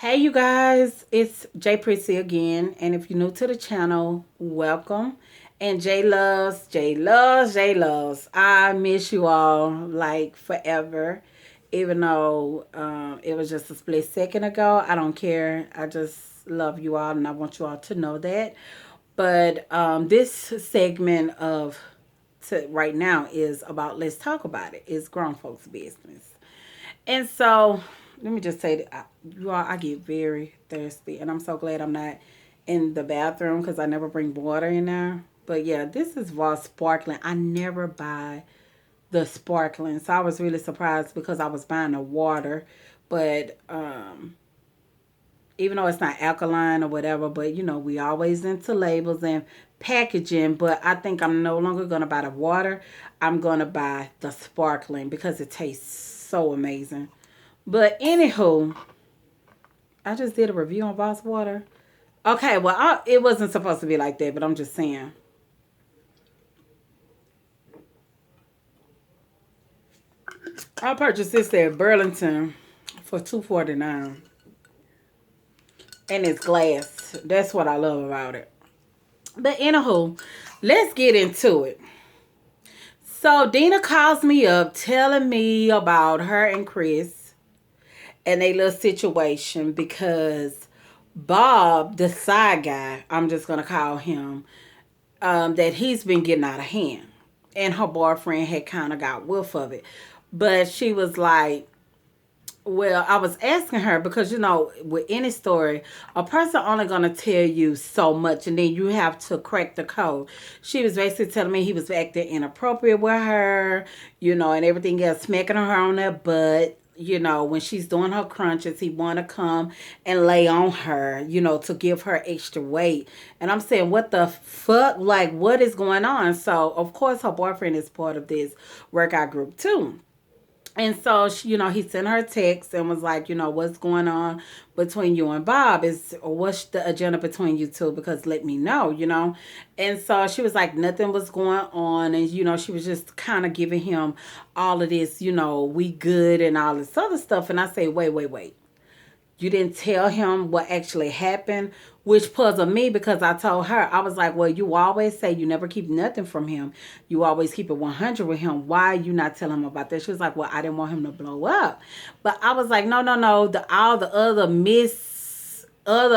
Hey, you guys, it's J Prissy again. And if you're new to the channel, welcome. And J loves. I miss you all like forever. Even though it was just a split second ago, I don't care. I just love you all and I want you all to know that. But this segment of right now is about let's talk about it. It's grown folks' business. And so, let me just say that you all, I get very thirsty, and I'm so glad I'm not in the bathroom because I never bring water in there. But yeah, this is raw sparkling. I never buy the sparkling, so I was really surprised because I was buying the water, but even though it's not alkaline or whatever, but we always into labels and packaging. But I think I'm no longer gonna buy the water. I'm gonna buy the sparkling because it tastes so amazing. But anywho, I just did a review on Voss Water. Okay, well, it wasn't supposed to be like that, but I'm just saying. I purchased this at Burlington for $2.49, and it's glass. That's what I love about it. But anywho, let's get into it. So Dina calls me up telling me about her and Chris and a little situation because Bob, the side guy, I'm just gonna call him, that he's been getting out of hand. And her boyfriend had kind of got whiff of it. But she was like, well, I was asking her because, with any story, a person only going to tell you so much and then you have to crack the code. She was basically telling me he was acting inappropriate with her, and everything else, smacking her on her butt. When she's doing her crunches, he want to come and lay on her, to give her extra weight. And I'm saying, what the fuck? Like, what is going on? So, of course, her boyfriend is part of this workout group, too. And so, he sent her a text and was like, what's going on between you and Bob? Or what's the agenda between you two? Because let me know. And so she was like, nothing was going on. And, she was just kind of giving him all of this, we good and all this other stuff. And I say, wait. You didn't tell him what actually happened, which puzzled me because I told her, I was like, well, you always say you never keep nothing from him. You always keep it 100 with him. Why are you not telling him about that? She was like, well, I didn't want him to blow up. But I was like, no. All the other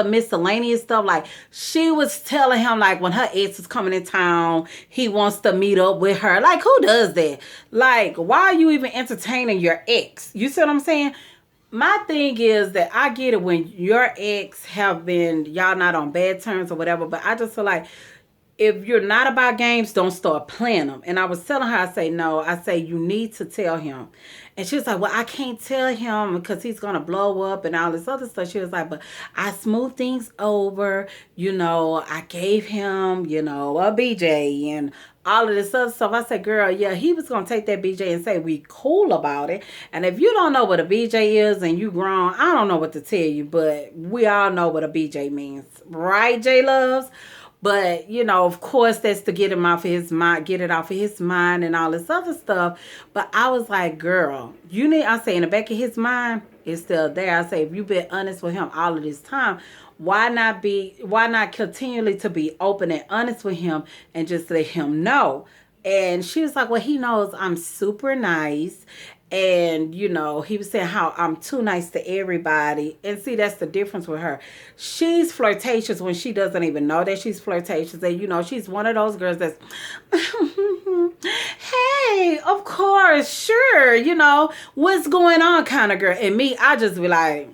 miscellaneous stuff, like she was telling him like when her ex is coming in town, he wants to meet up with her. Like, who does that? Like, why are you even entertaining your ex? You see what I'm saying? My thing is that I get it when your ex have been, y'all not on bad terms or whatever, but I just feel like if you're not about games, don't start playing them. And I was telling her, I say, no, I say, you need to tell him. And she was like, well, I can't tell him because he's going to blow up and all this other stuff. She was like, but I smoothed things over. I gave him, a BJ and all of this other stuff. I said, girl, yeah, he was going to take that BJ and say, we cool about it. And if you don't know what a BJ is and you grown, I don't know what to tell you, but we all know what a BJ means. Right, J Loves? But, of course, that's to get him off of his mind, get it off of his mind and all this other stuff. But I was like, girl, I say in the back of his mind, it's still there. I say, if you've been honest with him all of this time, why not continually to be open and honest with him and just let him know? And she was like, well, he knows I'm super nice. And, he was saying how I'm too nice to everybody. And see, that's the difference with her. She's flirtatious when she doesn't even know that she's flirtatious. And, she's one of those girls that's, hey, of course, sure, what's going on kind of girl. And me, I just be like,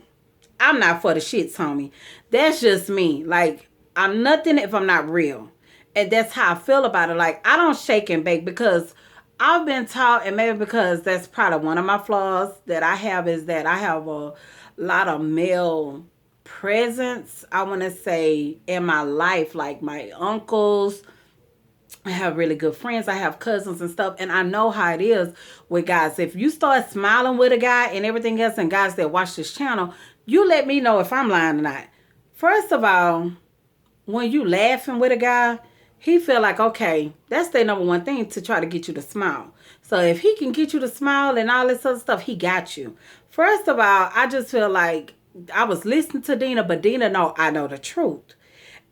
I'm not for the shits, homie. That's just me. Like, I'm nothing if I'm not real. And that's how I feel about it. Like, I don't shake and bake because I've been taught, and maybe because that's probably one of my flaws that I have, is that I have a lot of male presence, I want to say, in my life. Like my uncles, I have really good friends. I have cousins and stuff. And I know how it is with guys. If you start smiling with a guy and everything else, and guys that watch this channel, you let me know if I'm lying or not. First of all, when you laughing with a guy, he feel like, okay, that's their number one thing, to try to get you to smile. So if he can get you to smile and all this other stuff, he got you. First of all, I just feel like I was listening to Dina, but Dina know I know the truth.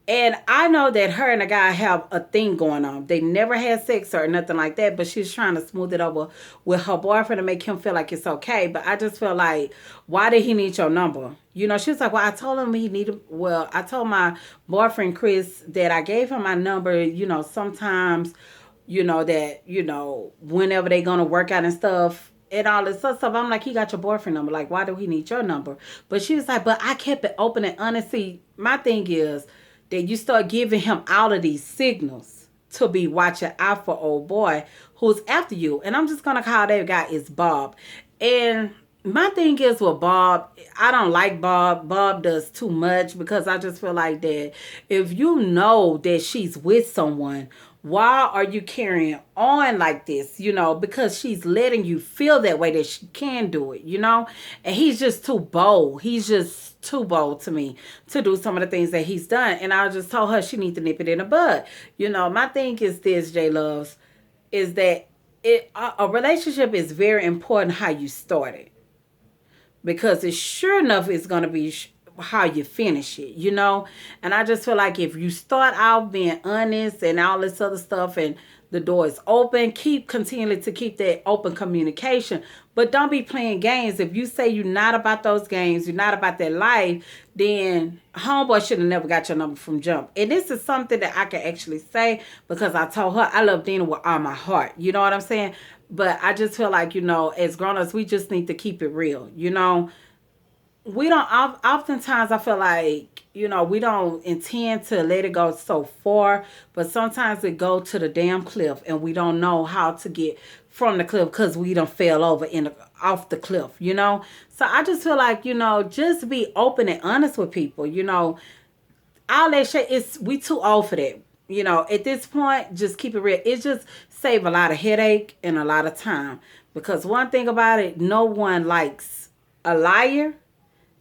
And I know that her and the guy have a thing going on. They never had sex or nothing like that, but she's trying to smooth it over with her boyfriend to make him feel like it's okay. But I just feel like, why did he need your number? You know, she was like, well, I told him he needed, well, I told my boyfriend, Chris, that I gave him my number, sometimes, that, whenever they going to work out and stuff, and all this other stuff. I'm like, he got your boyfriend number. Like, why do he need your number? But she was like, but I kept it open and honest. See, my thing is, that you start giving him all of these signals to be watching out for old boy who's after you. And I'm just gonna call that guy is Bob. And my thing is with Bob, I don't like Bob. Bob does too much because I just feel like that if you know that she's with someone, why are you carrying on like this? Because she's letting you feel that way that she can do it. And he's just too bold. He's just too bold to me to do some of the things that he's done. And I just told her she needs to nip it in the bud. My thing is this, J Loves, is that a relationship is very important how you start it, because it sure enough is going to be how you finish it. And I just feel like if you start out being honest and all this other stuff, and the door is open, continually to keep that open communication, but don't be playing games. If you say you're not about those games, you're not about that life, then homeboy should have never got your number from jump. And this is something that I can actually say because I told her I love Dina with all my heart. You know what I'm saying? But I just feel like, as grown-ups, we just need to keep it real. We don't, oftentimes I feel like, we don't intend to let it go so far, but sometimes it go to the damn cliff and we don't know how to get from the cliff because we done fell over off the cliff. So I just feel like, just be open and honest with people. All that shit is, we too old for that. At this point, just keep it real. It just save a lot of headache and a lot of time, because one thing about it, no one likes a liar,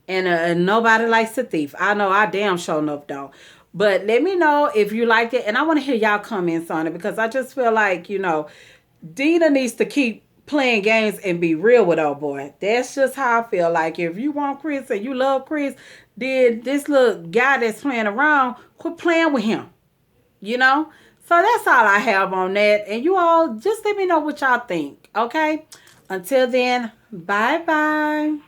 and nobody likes a thief. I know I damn sure enough don't. But let me know if you liked it, and I want to hear y'all comments on it, because I just feel like, Dina needs to keep playing games and be real with old boy. That's just how I feel. Like, if you want Chris and you love Chris, then this little guy that's playing around, quit playing with him. you know? So that's all I have on that. And you all just let me know what y'all think, okay? Until then, bye-bye.